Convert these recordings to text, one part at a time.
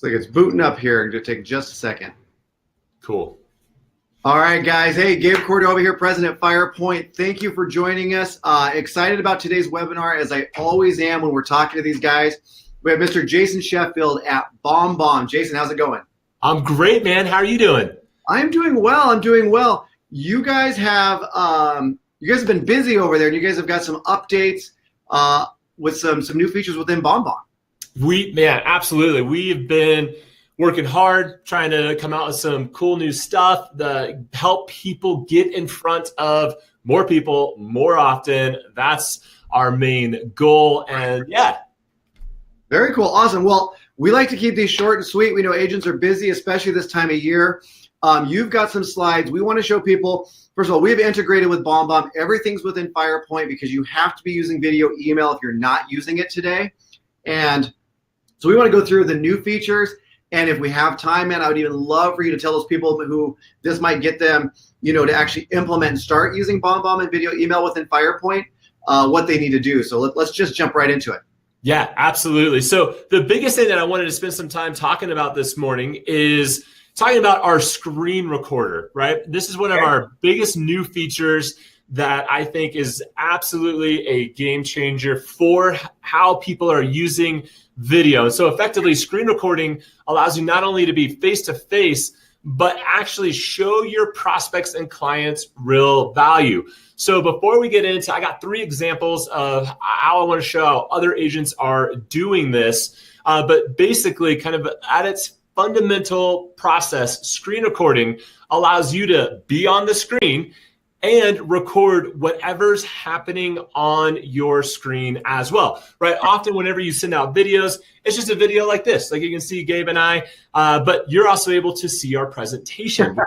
Looks like it's booting up here. It'll take just a second. Cool. All right, guys. Hey, Gabe Cordova here, President Firepoint. Thank you for joining us. Excited about today's webinar, as I always am when we're talking to these guys. We have Mr. Jason Sheffield at BombBomb. Jason, how's it going? I'm great, man. How are you doing? I'm doing well. I'm doing well. You guys have been busy over there, and you guys have got some updates with some new features within BombBomb. Absolutely. We've been working hard, trying to come out with some cool new stuff that help people get in front of more people more often. That's our main goal. And yeah. Very cool. Awesome. Well, we like to keep these short and sweet. We know agents are busy, especially this time of year. You've got some slides. We want to show people, first of all, we've integrated with BombBomb. Everything's within Firepoint because you have to be using video email if you're not using it today. And so we want to go through the new features. And if we have time, man, I would even love for you to tell those people who this might get them, to actually implement and start using BombBomb and video email within Firepoint, what they need to do. So let's just jump right into it. Yeah, absolutely. So the biggest thing that I wanted to spend some time talking about this morning is talking about our screen recorder, right? This is one of our biggest new features that I think is absolutely a game changer for how people are using video. So effectively, screen recording allows you not only to be face-to-face, but actually show your prospects and clients real value. So before we get into, I got 3 examples of how I want to show how other agents are doing this. But basically, kind of at its fundamental process, screen recording allows you to be on the screen and record whatever's happening on your screen as well, right? Often whenever you send out videos, it's just a video like this. Like you can see Gabe and I, but you're also able to see our presentation.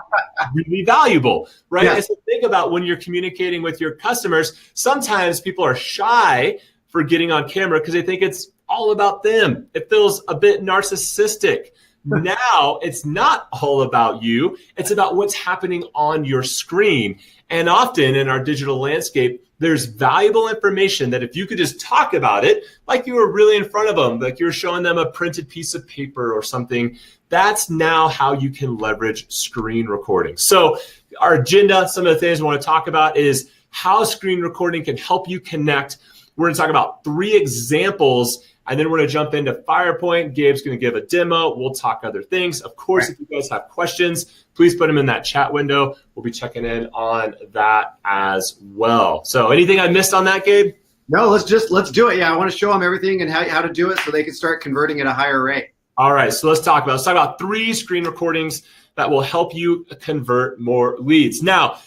Really valuable, right? Yes. And so think about when you're communicating with your customers, sometimes people are shy for getting on camera because they think it's all about them. It feels a bit narcissistic. Now it's not all about you. It's about what's happening on your screen. And often in our digital landscape, there's valuable information that if you could just talk about it, like you were really in front of them, like you're showing them a printed piece of paper or something, that's now how you can leverage screen recording. So our agenda, some of the things we want to talk about is how screen recording can help you connect. We're going to talk about 3 examples, and then we're going to jump into Firepoint. Gabe's going to give a demo. We'll talk other things. Of course, if you guys have questions, please put them in that chat window. We'll be checking in on that as well. So anything I missed on that, Gabe? No, let's do it. Yeah, I want to show them everything and how to do it so they can start converting at a higher rate. All right, so let's talk about 3 screen recordings that will help you convert more leads. Now,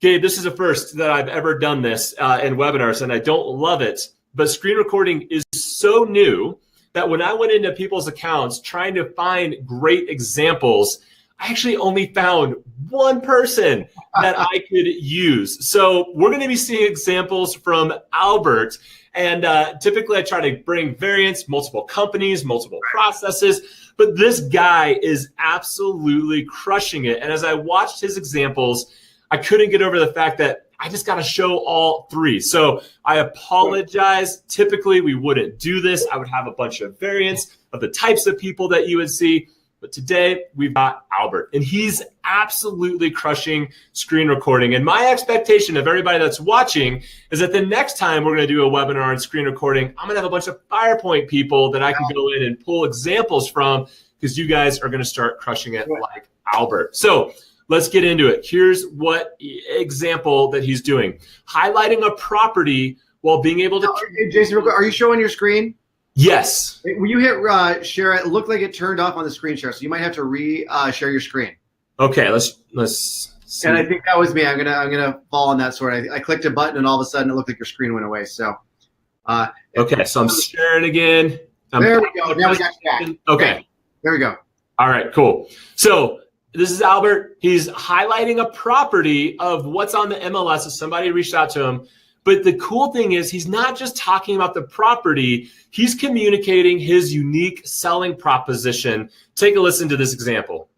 Gabe, this is the first that I've ever done this in webinars, and I don't love it. But screen recording is so new that when I went into people's accounts trying to find great examples, I actually only found 1 person that I could use. So we're going to be seeing examples from Albert. And typically I try to bring variants, multiple companies, multiple processes. But this guy is absolutely crushing it. And as I watched his examples, I couldn't get over the fact that I just got to show all 3. So I apologize. Typically, we wouldn't do this. I would have a bunch of variants of the types of people that you would see. But today, we've got Albert, and he's absolutely crushing screen recording. And my expectation of everybody that's watching is that the next time we're going to do a webinar on screen recording, I'm going to have a bunch of Firepoint people that I can go in and pull examples from because you guys are going to start crushing it like Albert. So let's get into it. Here's what example that he's doing. Highlighting a property while being able to... Hey, Jason, real quick, are you showing your screen? Yes. When you hit share, it looked like it turned off on the screen share, so you might have to share your screen. Okay, let's see. And I think that was me. I'm gonna fall on that sword. I clicked a button, and all of a sudden, it looked like your screen went away. So, okay, so I'm sharing again. There we go. Now we got you back. Okay. There we go. All right, cool. So this is Albert. He's highlighting a property of what's on the MLS if somebody reached out to him. But the cool thing is he's not just talking about the property. He's communicating his unique selling proposition. Take a listen to this example.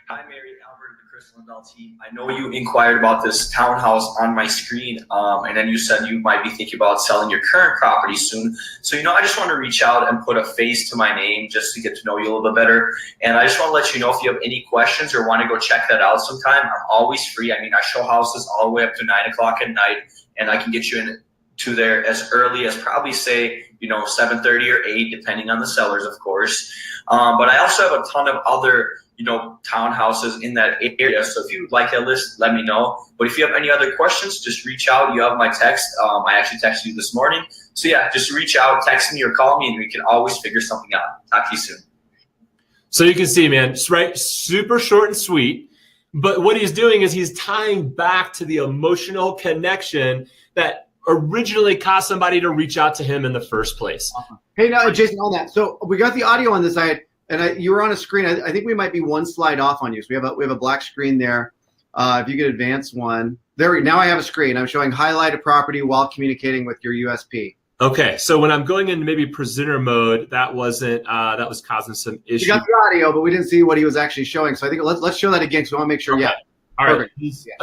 Hi, Mary, Albert, and Crystal. Lindell team. I know you inquired about this townhouse on my screen, and then you said you might be thinking about selling your current property soon. So, I just want to reach out and put a face to my name just to get to know you a little bit better. And I just want to let you know, if you have any questions or want to go check that out sometime, I'm always free. I show houses all the way up to 9 o'clock at night, and I can get you in to there as early as probably say 7:30 or 8, depending on the sellers, of course. But I also have a ton of other townhouses in that area. So if you would like that list, let me know. But if you have any other questions, just reach out. You have my text. I actually texted you this morning. So yeah, just reach out, text me or call me, and we can always figure something out. Talk to you soon. So you can see, man, right? Super short and sweet. But what he's doing is he's tying back to the emotional connection that originally caused somebody to reach out to him in the first place. Awesome. Hey, now, Jason, on that. So we got the audio on this side, and you were on a screen. I think we might be one slide off on you. So we have a black screen there. If you could advance one. Now I have a screen. I'm showing highlighted property while communicating with your USP. Okay, so when I'm going into maybe presenter mode, that was causing some issues. We got the audio, but we didn't see what he was actually showing. So I think let's show that again, because we want to make sure. Okay. Yeah. All right.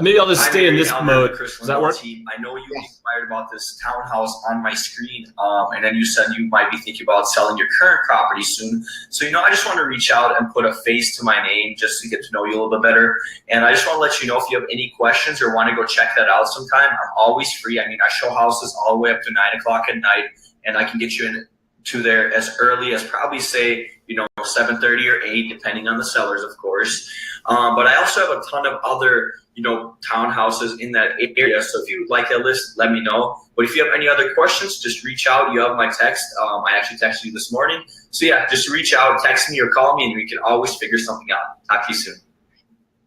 Maybe I'll just stay in this mode. Does that work? Team. I know you inquired about this townhouse on my screen, and then you said you might be thinking about selling your current property soon. So, I just want to reach out and put a face to my name just to get to know you a little bit better. And I just want to let you know, if you have any questions or want to go check that out sometime, I'm always free. I show houses all the way up to 9 o'clock at night, and I can get you in to there as early as probably say 7:30 or 8, depending on the sellers, of course. But I also have a ton of other townhouses in that area. So if you would like that list, let me know. But if you have any other questions, just reach out. You have my text. I actually texted you this morning. So yeah, just reach out, text me or call me, and we can always figure something out. Talk to you soon.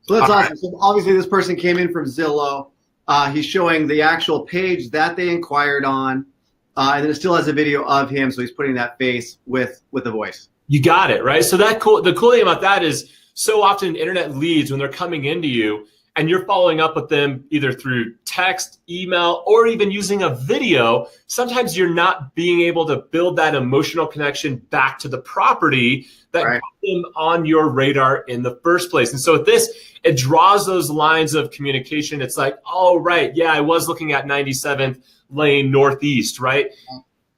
So that's awesome. So obviously this person came in from Zillow. He's showing the actual page that they inquired on. And then it still has a video of him, so he's putting that face with the voice. You got it, right? So the cool thing about that is, so often internet leads, when they're coming into you and you're following up with them either through text, email, or even using a video, sometimes you're not being able to build that emotional connection back to the property that got them on your radar in the first place. And so with this, it draws those lines of communication. It's like, oh, right, yeah, I was looking at 97th Lane Northeast, right?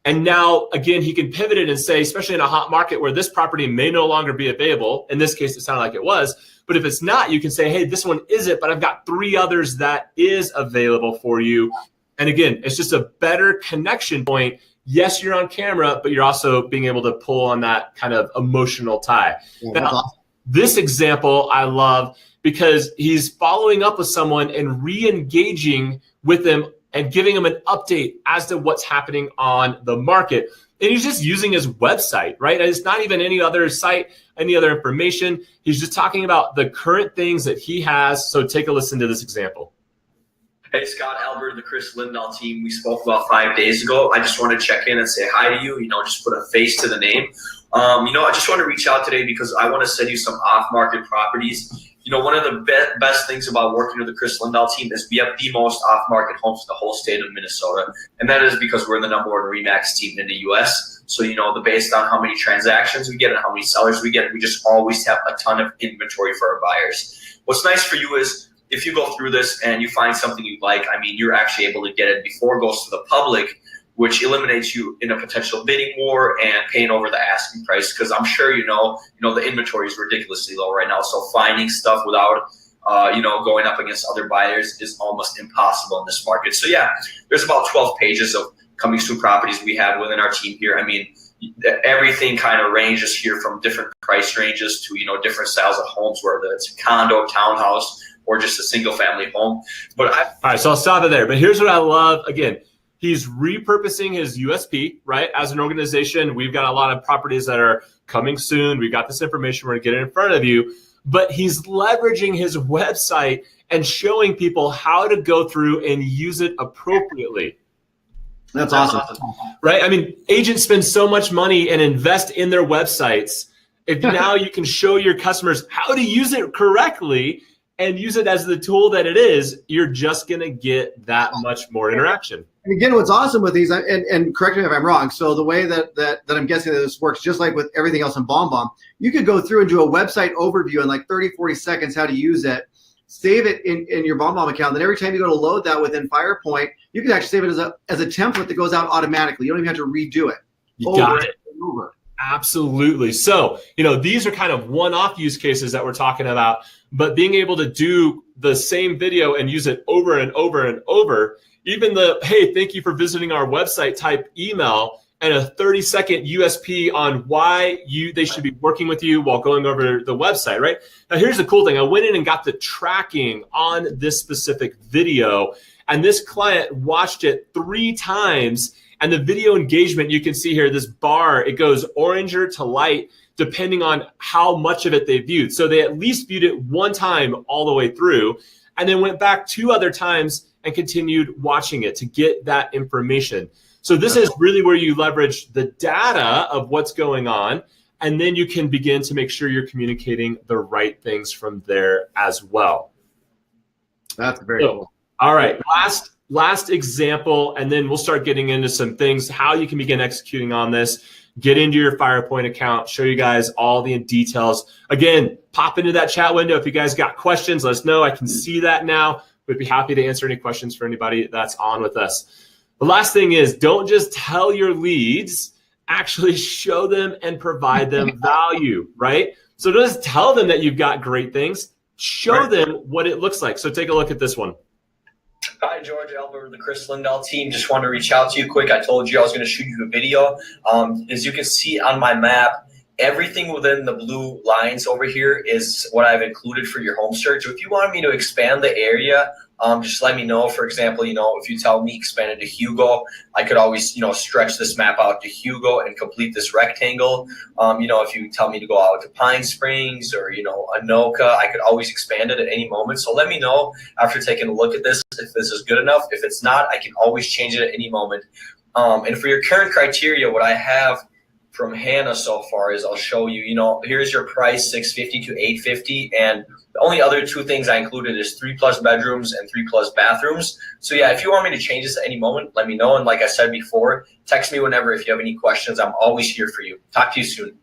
And now, again, he can pivot it and say, especially in a hot market where this property may no longer be available. In this case, it sounded like it was. But if it's not, you can say, hey, this one isn't, but I've got 3 others that is available for you. And again, it's just a better connection point. Yes, you're on camera, but you're also being able to pull on that kind of emotional tie. Yeah, now, awesome. This example I love because he's following up with someone and re-engaging with them and giving them an update as to what's happening on the market. And he's just using his website, right? And it's not even any other site, any other information. He's just talking about the current things that he has. So take a listen to this example. Hey, Scott, Albert, the Chris Lindahl team. We spoke about 5 days ago. I just want to check in and say hi to you, just put a face to the name. I just want to reach out today because I want to send you some off-market properties. One of the best things about working with the Chris Lindahl team is we have the most off-market homes in the whole state of Minnesota. And that is because we're the #1 RE/MAX team in the U.S. So, based on how many transactions we get and how many sellers we get, we just always have a ton of inventory for our buyers. What's nice for you is if you go through this and you find something you like, you're actually able to get it before it goes to the public, which eliminates you in a potential bidding war and paying over the asking price. Because I'm sure the inventory is ridiculously low right now. So finding stuff without, going up against other buyers is almost impossible in this market. So yeah, there's about 12 pages of coming soon properties we have within our team here. Everything kind of ranges here from different price ranges to, different styles of homes, whether it's a condo, townhouse, or just a single family home. All right, so I'll stop it there. But here's what I love. Again, he's repurposing his USP, right? As an organization, we've got a lot of properties that are coming soon. We've got this information. We're going to get it in front of you. But he's leveraging his website and showing people how to go through and use it appropriately. That's awesome. Right? Agents spend so much money and invest in their websites. If now you can show your customers how to use it correctly and use it as the tool that it is, you're just going to get that much more interaction. And again, what's awesome with these, and correct me if I'm wrong, so the way that I'm guessing that this works, just like with everything else in BombBomb, you could go through and do a website overview in like 30, 40 seconds how to use it. save it in your BombBomb account. Then every time you go to load that within Firepoint, you can actually save it as a template that goes out automatically. You don't even have to redo it. You got it. Absolutely. So, these are kind of one-off use cases that we're talking about, but being able to do the same video and use it over and over and over, even the, hey, thank you for visiting our website type email, and a 30-second USP on why they should be working with you while going over the website, right? Now, here's the cool thing. I went in and got the tracking on this specific video, and this client watched it 3 times. And the video engagement, you can see here, this bar, it goes oranger to light depending on how much of it they viewed. So they at least viewed it 1 time all the way through, and then went back 2 other times and continued watching it to get that information. So this is really where you leverage the data of what's going on, and then you can begin to make sure you're communicating the right things from there as well. That's very cool. All right, last example, and then we'll start getting into some things, how you can begin executing on this. Get into your Firepoint account, show you guys all the details. Again, pop into that chat window. If you guys got questions, let us know. I can see that now. We'd be happy to answer any questions for anybody that's on with us. The last thing is, don't just tell your leads, actually show them and provide them value, right? So don't just tell them that you've got great things, show them what it looks like. So take a look at this one. Hi, George, Albert, the Chris Lindahl team. Just wanted to reach out to you quick. I told you I was going to shoot you a video. As you can see on my map, everything within the blue lines over here is what I've included for your home search. If you want me to expand the area, just let me know. For example, if you tell me expand it to Hugo, I could always, stretch this map out to Hugo and complete this rectangle. If you tell me to go out to Pine Springs or, Anoka, I could always expand it at any moment. So let me know after taking a look at this if this is good enough. If it's not, I can always change it at any moment. And for your current criteria, what I have from Hannah so far is I'll show you, here's your price, $650 to $850, and the only other 2 things I included is 3+ bedrooms and 3+ bathrooms. So yeah, if you want me to change this at any moment, let me know. And like I said before, text me whenever if you have any questions. I'm always here for you. Talk to you soon.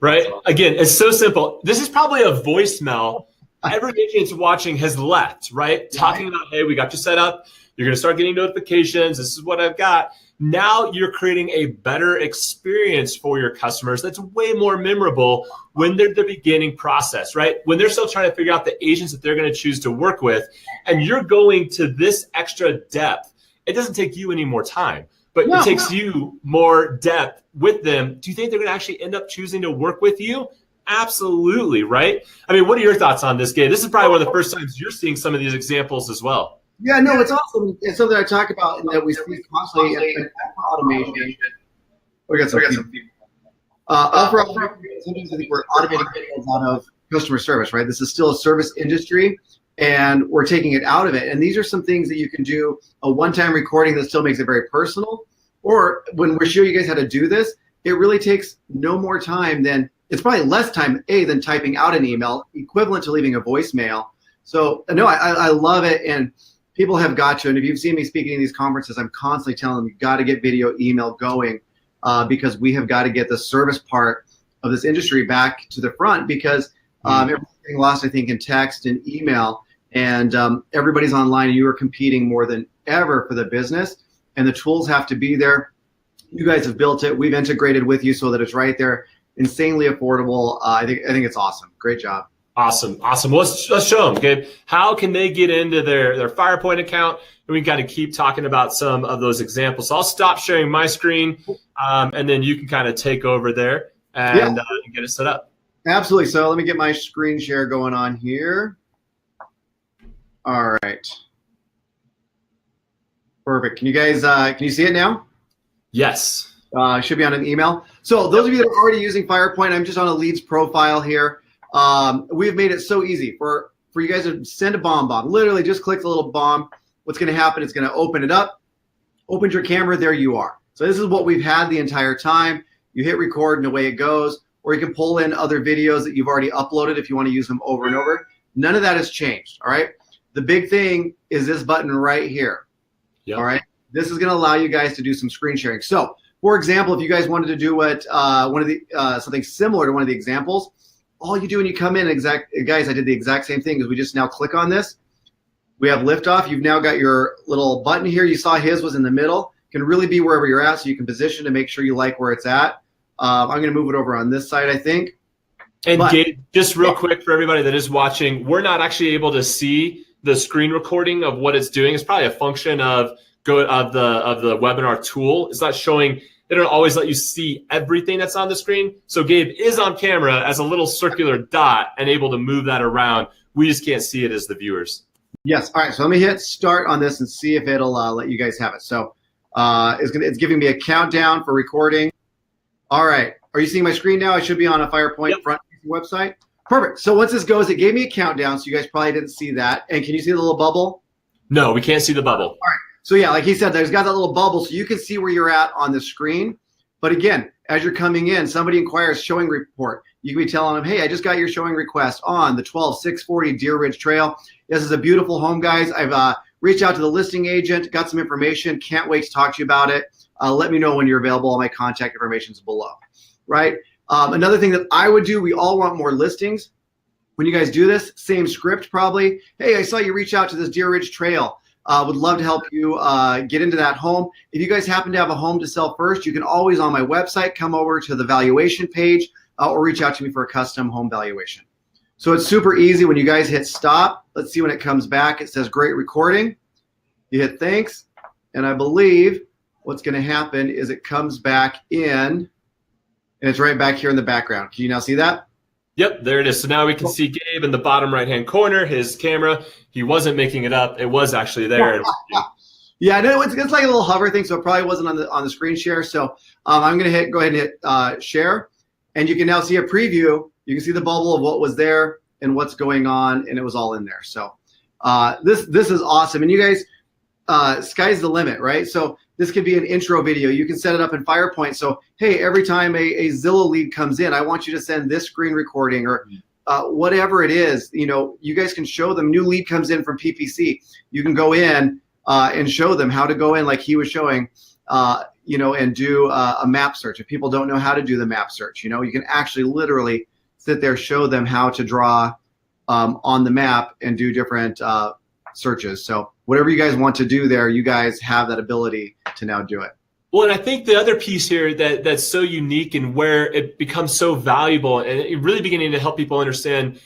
Right. Again, it's so simple. This is probably a voicemail every agent watching has left, right? Talking about, hey, we got you set up. You're going to start getting notifications. This is what I've got. Now you're creating a better experience for your customers that's way more memorable when they're the beginning process, right? When they're still trying to figure out the agents that they're going to choose to work with, and you're going to this extra depth. It doesn't take you any more time, but it takes you more depth with them. Do you think they're going to actually end up choosing to work with you? Absolutely, right? I mean, what are your thoughts on this, Gabe? This is probably one of the first times you're seeing some of these examples as well. Yeah, no, it's awesome. It's something I talk about and that we see constantly in automation. We got some people. Overall, sometimes I think we're automating things out of customer service, right? This is still a service industry, and we're taking it out of it. And these are some things that you can do, a one-time recording that still makes it very personal. Or when we're showing you guys how to do this, it really takes no more time than, it's probably less time, than typing out an email, equivalent to leaving a voicemail. So, no, I love it. And people have got to, and if you've seen me speaking in these conferences, I'm constantly telling them, you've got to get video email going because we have got to get the service part of this industry back to the front because everything lost, I think, in text and email, and everybody's online, and you are competing more than ever for the business, and the tools have to be there. You guys have built it. We've integrated with you so that it's right there, insanely affordable. I think it's awesome. Great job. Awesome. Well, let's show them, Gabe. How can they get into their Firepoint account? And we kind of keep talking about some of those examples. So I'll stop sharing my screen, and then you can kind of take over there and get it set up. Absolutely. So let me get my screen share going on here. All right. Perfect. Can you guys can you see it now? Yes. Should be on an email. So those of you that are already using Firepoint, I'm just on a leads profile here. We've made it so easy for you guys to send a BombBomb. Literally just click the little bomb. What's going to happen? It's going to open it up, opens your camera, there you are. So this is what we've had the entire time. You hit record and away it goes, or you can pull in other videos that you've already uploaded if you want to use them over and over. None of that has changed, all right? The big thing is this button right here, all right? This is going to allow you guys to do some screen sharing. So, for example, if you guys wanted to do what something similar to one of the examples, all you do when you come in, guys, I did the exact same thing, is we just now click on this. We have liftoff. You've now got your little button here. You saw his was in the middle. Can really be wherever you're at, so you can position to make sure you like where it's at. I'm going to move it over on this side, I think. And Gabe, just real quick for everybody that is watching, we're not actually able to see the screen recording of what it's doing. It's probably a function of the webinar tool. It's not showing. They don't always let you see everything that's on the screen. So Gabe is on camera as a little circular dot and able to move that around. We just can't see it as the viewers. Yes. All right. So let me hit start on this and see if it'll let you guys have it. So it's giving me a countdown for recording. All right. Are you seeing my screen now? I should be on a Firepoint front website. Perfect. So once this goes, it gave me a countdown. So you guys probably didn't see that. And can you see the little bubble? No, we can't see the bubble. All right. So yeah, like he said, there's got that little bubble so you can see where you're at on the screen. But again, as you're coming in, somebody inquires showing report. You can be telling them, hey, I just got your showing request on the 12640 Deer Ridge Trail. This is a beautiful home, guys. I've reached out to the listing agent, got some information. Can't wait to talk to you about it. Let me know when you're available. All my contact information is below, right? Another thing that I would do, we all want more listings. When you guys do this, same script probably. Hey, I saw you reach out to this Deer Ridge Trail. Would love to help you get into that home. If you guys happen to have a home to sell first, you can always on my website come over to the valuation page or reach out to me for a custom home valuation. So it's super easy. When you guys hit stop, let's see when it comes back. It says great recording. You hit thanks. And I believe what's going to happen is it comes back in and it's right back here in the background. Can you now see that? Yep, there it is. So now we can see Gabe in the bottom right-hand corner, his camera. He wasn't making it up. It was actually there. Yeah, no, it's like a little hover thing, so it probably wasn't on the screen share. So I'm going to go ahead and hit share. And you can now see a preview. You can see the bubble of what was there and what's going on, and it was all in there. So this is awesome. And you guys, sky's the limit, right? So this could be an intro video. You can set it up in Firepoint. So, hey, every time a Zillow lead comes in, I want you to send this screen recording or whatever it is. You know, you guys can show them. New lead comes in from PPC. You can go in and show them how to go in like he was showing, and do a map search. If people don't know how to do the map search, you can actually literally sit there, show them how to draw on the map and do different searches. So whatever you guys want to do there, you guys have that ability to now do it. Well, and I think the other piece here that's so unique and where it becomes so valuable and it really beginning to help people understand,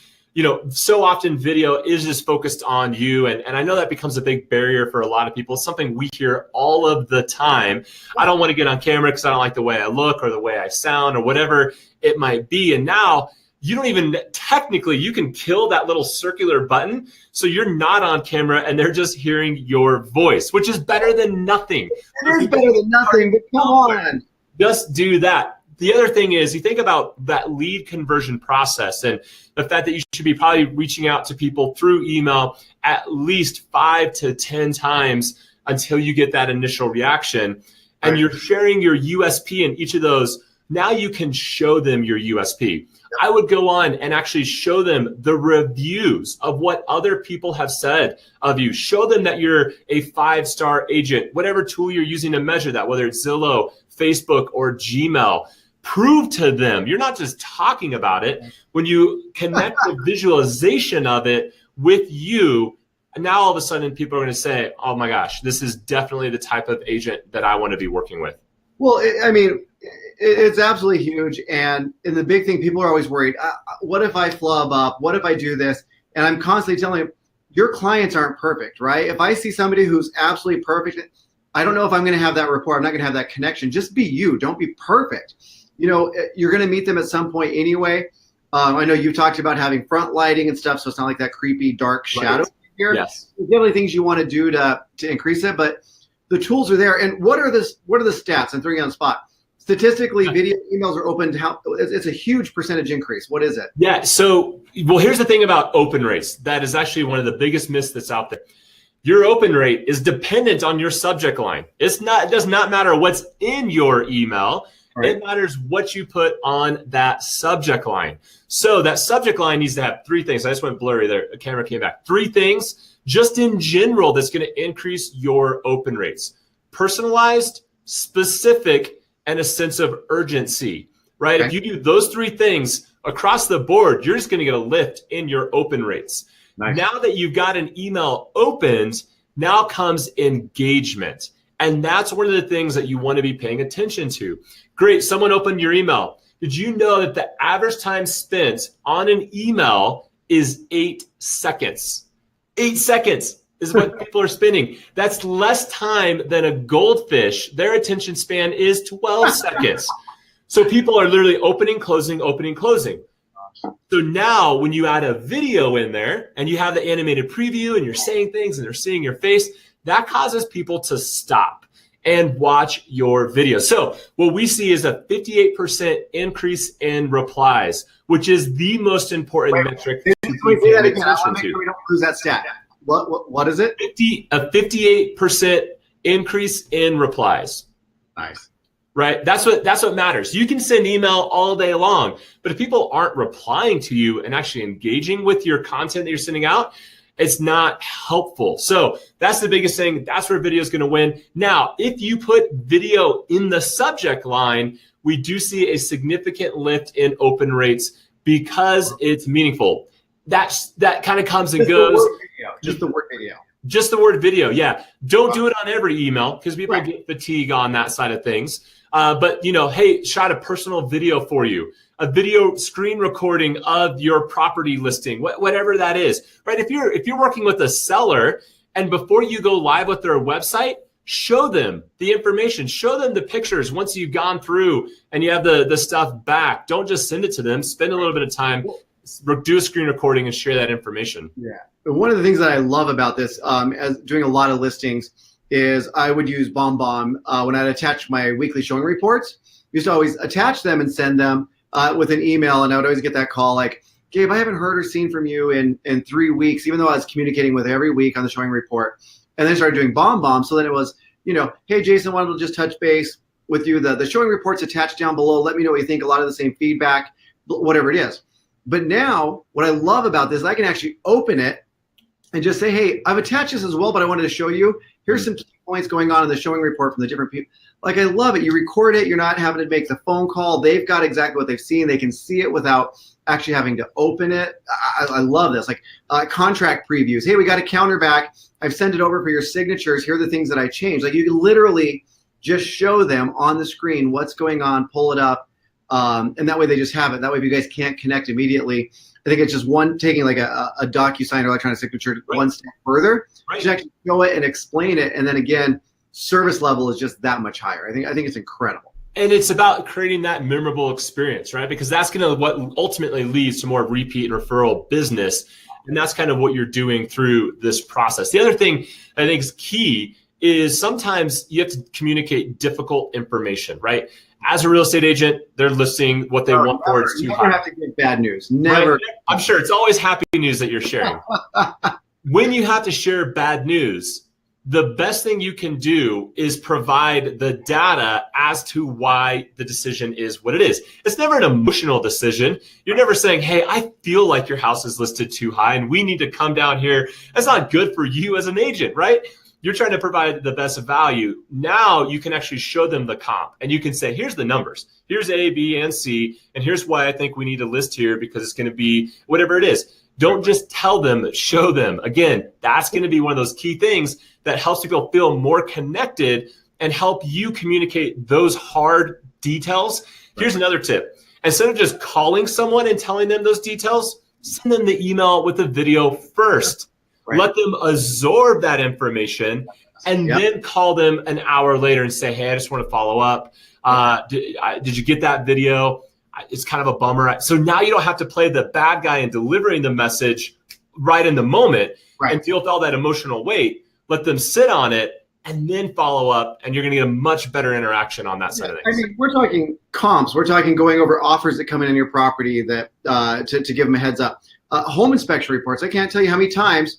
so often video is just focused on you. And I know that becomes a big barrier for a lot of people. It's something we hear all of the time. I don't want to get on camera because I don't like the way I look or the way I sound or whatever it might be. And now you don't even technically, you can kill that little circular button. So you're not on camera and they're just hearing your voice, which is better than nothing. It is better than nothing, but come on. Just do that. The other thing is you think about that lead conversion process and the fact that you should be probably reaching out to people through email at least 5 to 10 times until you get that initial reaction. And you're sharing your USP in each of those. Now you can show them your USP. I would go on and actually show them the reviews of what other people have said of you. Show them that you're a 5-star agent, whatever tool you're using to measure that, whether it's Zillow, Facebook, or Gmail. Prove to them. You're not just talking about it. When you connect the visualization of it with you, now all of a sudden people are going to say, oh my gosh, this is definitely the type of agent that I want to be working with. Well, it's absolutely huge. And the big thing, people are always worried, what if I flub up? What if I do this? And I'm constantly telling them, your clients aren't perfect, right? If I see somebody who's absolutely perfect, I don't know if I'm going to have that rapport. I'm not going to have that connection. Just be you. Don't be perfect. You're going to meet them at some point anyway. I know you talked about having front lighting and stuff, so it's not like that creepy dark shadow here. Yes. There's definitely things you want to do to increase it, but the tools are there. And what are the stats? I'm throwing you on the spot. Statistically, video emails are opened. It's a huge percentage increase. What is it? Yeah. So, here's the thing about open rates. That is actually one of the biggest myths that's out there. Your open rate is dependent on your subject line. It does not matter what's in your email. Right. It matters what you put on that subject line. So that subject line needs to have 3 things. I just went blurry there. The camera came back. 3 things just in general that's going to increase your open rates. Personalized, specific, and a sense of urgency, right? Okay. If you do those 3 things, across the board, you're just going to get a lift in your open rates. Nice. Now that you've got an email opened, now comes engagement. And that's one of the things that you want to be paying attention to. Great, someone opened your email. Did you know that the average time spent on an email is 8 seconds? 8 seconds is what people are spending. That's less time than a goldfish. Their attention span is 12 seconds. So people are literally opening, closing, opening, closing. So now when you add a video in there and you have the animated preview and you're saying things and they're seeing your face, that causes people to stop and watch your video. So what we see is a 58% increase in replies, which is the most important metric. Can we say that again? I want to make sure we don't lose that stat. What is it? A 58% increase in replies. Nice. Right? That's what matters. You can send email all day long, but if people aren't replying to you and actually engaging with your content that you're sending out, it's not helpful. So that's the biggest thing. That's where video is going to win. Now, if you put video in the subject line, we do see a significant lift in open rates because it's meaningful. That kind of comes and goes. Just the word video. Just the word video, yeah. Don't do it on every email because people get fatigue on that side of things. But, hey, shot a personal video for you, a video screen recording of your property listing, whatever that is, right? If you're working with a seller and before you go live with their website, show them the information, show them the pictures once you've gone through and you have the stuff back. Don't just send it to them. Spend a little bit of time, do a screen recording and share that information. Yeah. One of the things that I love about this, as doing a lot of listings, is I would use BombBomb when I'd attach my weekly showing reports. I used to always attach them and send them with an email, and I would always get that call like, Gabe, I haven't heard or seen from you in 3 weeks, even though I was communicating with every week on the showing report. And then I started doing BombBomb. So then it was, hey, Jason, wanted to just touch base with you. The showing report's attached down below. Let me know what you think. A lot of the same feedback, whatever it is. But now what I love about this is I can actually open it and just say, hey, I've attached this as well, but I wanted to show you. Here's some key points going on in the showing report from the different people. Like, I love it. You record it. You're not having to make the phone call. They've got exactly what they've seen. They can see it without actually having to open it. I love this. Like contract previews. Hey, we got a counter back. I've sent it over for your signatures. Here are the things that I changed. Like, you can literally just show them on the screen what's going on, pull it up, and that way they just have it. That way if you guys can't connect immediately, I think it's just taking like a DocuSign or electronic signature one step further. Just actually show it and explain it, and then again, service level is just that much higher. I think it's incredible. And it's about creating that memorable experience, right? Because that's going to what ultimately leads to more repeat and referral business, and that's kind of what you're doing through this process. The other thing I think is key is sometimes you have to communicate difficult information, right? As a real estate agent, they're listing what they want for it's too high. You never have to give bad news. Never. Right? I'm sure it's always happy news that you're sharing. When you have to share bad news, the best thing you can do is provide the data as to why the decision is what it is. It's never an emotional decision. You're never saying, hey, I feel like your house is listed too high and we need to come down here. That's not good for you as an agent, right? You're trying to provide the best value. Now you can actually show them the comp and you can say, here's the numbers. Here's A, B, and C. And here's why I think we need to list here because it's going to be whatever it is. Don't just tell them, show them. Again, that's going to be one of those key things that helps people feel more connected and help you communicate those hard details. Here's another tip. Instead of just calling someone and telling them those details, send them the email with the video first. Right. Let them absorb that information and then call them an hour later and say, hey, I just want to follow up. Did you get that video? It's kind of a bummer. So now you don't have to play the bad guy in delivering the message right in the moment and feel all that emotional weight. Let them sit on it and then follow up, and you're going to get a much better interaction on that side of things. I mean, we're talking comps. We're talking going over offers that come in on your property that to give them a heads up. Home inspection reports. I can't tell you how many times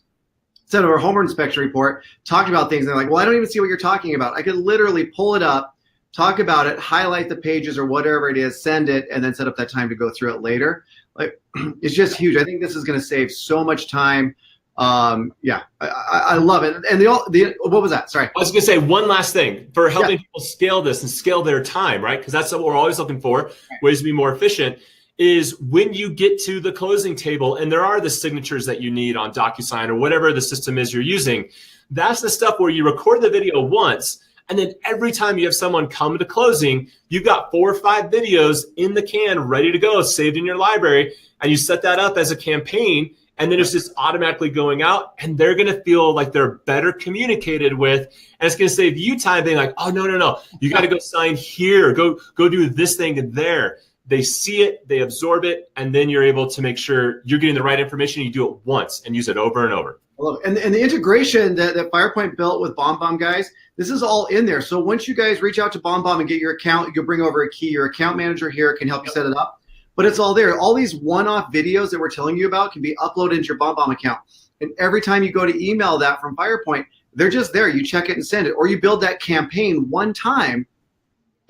sent over a home inspection report, talked about things, and they're like, well, I don't even see what you're talking about. I could literally pull it up, talk about it, highlight the pages or whatever it is, send it, and then set up that time to go through it later. Like, it's just huge. I think this is going to save so much time. I love it. And what was that? Sorry. I was going to say one last thing for helping people scale this and scale their time, right? Because that's what we're always looking for, ways to be more efficient, is when you get to the closing table and there are the signatures that you need on DocuSign or whatever the system is you're using, that's the stuff where you record the video once, and then every time you have someone come to closing, you've got 4 or 5 videos in the can ready to go, saved in your library, and you set that up as a campaign, and then it's just automatically going out, and they're going to feel like they're better communicated with, and it's going to save you time being like, oh, no, you got to go sign here, go do this thing there. They see it, they absorb it, and then you're able to make sure you're getting the right information. You do it once and use it over and over. I love it. And the integration that Firepoint built with BombBomb, guys, this is all in there. So once you guys reach out to BombBomb and get your account, you'll bring over a key. Your account manager here can help you set it up. But it's all there. All these one-off videos that we're telling you about can be uploaded into your BombBomb account. And every time you go to email that from Firepoint, they're just there. You check it and send it. Or you build that campaign one time,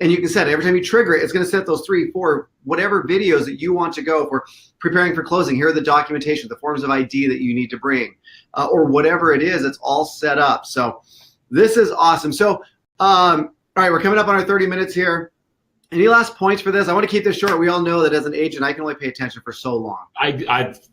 and you can set it. Every time you trigger it, it's going to set those 3, 4, whatever videos that you want to go for preparing for closing. Here are the documentation, the forms of ID that you need to bring, or whatever it is. It's all set up. So this is awesome. So, all right, we're coming up on our 30 minutes here. Any last points for this? I want to keep this short. We all know that as an agent, I can only pay attention for so long. I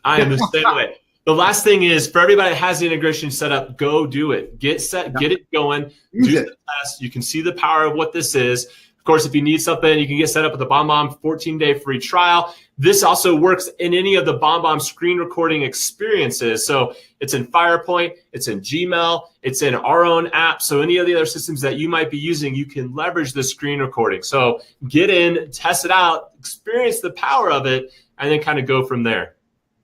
am the same way. The last thing is, for everybody that has the integration set up, go do it. Get set, get it going, do the test. You can see the power of what this is. Of course, if you need something, you can get set up with the BombBomb 14-day free trial. This also works in any of the BombBomb screen recording experiences. So it's in Firepoint, it's in Gmail, it's in our own app. So any of the other systems that you might be using, you can leverage the screen recording. So get in, test it out, experience the power of it, and then kind of go from there.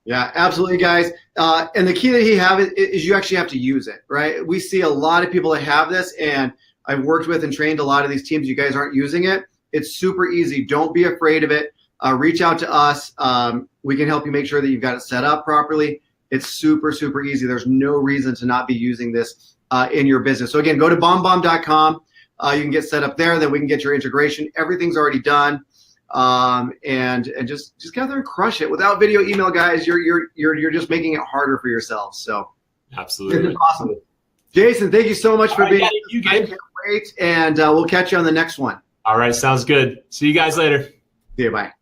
Yeah, absolutely, guys. And the key that he have is you actually have to use it, right? We see a lot of people that have this, and I've worked with and trained a lot of these teams. You guys aren't using it. It's super easy. Don't be afraid of it. Reach out to us. We can help you make sure that you've got it set up properly. It's super, super easy. There's no reason to not be using this in your business. So again, go to bombbomb.com. You can get set up there. Then we can get your integration. Everything's already done. And just get out there and crush it. Without video email, guys, you're just making it harder for yourselves. So absolutely, it's awesome. Jason, thank you so much for being here. Great, and we'll catch you on the next one. All right, sounds good. See you guys later. See you, bye.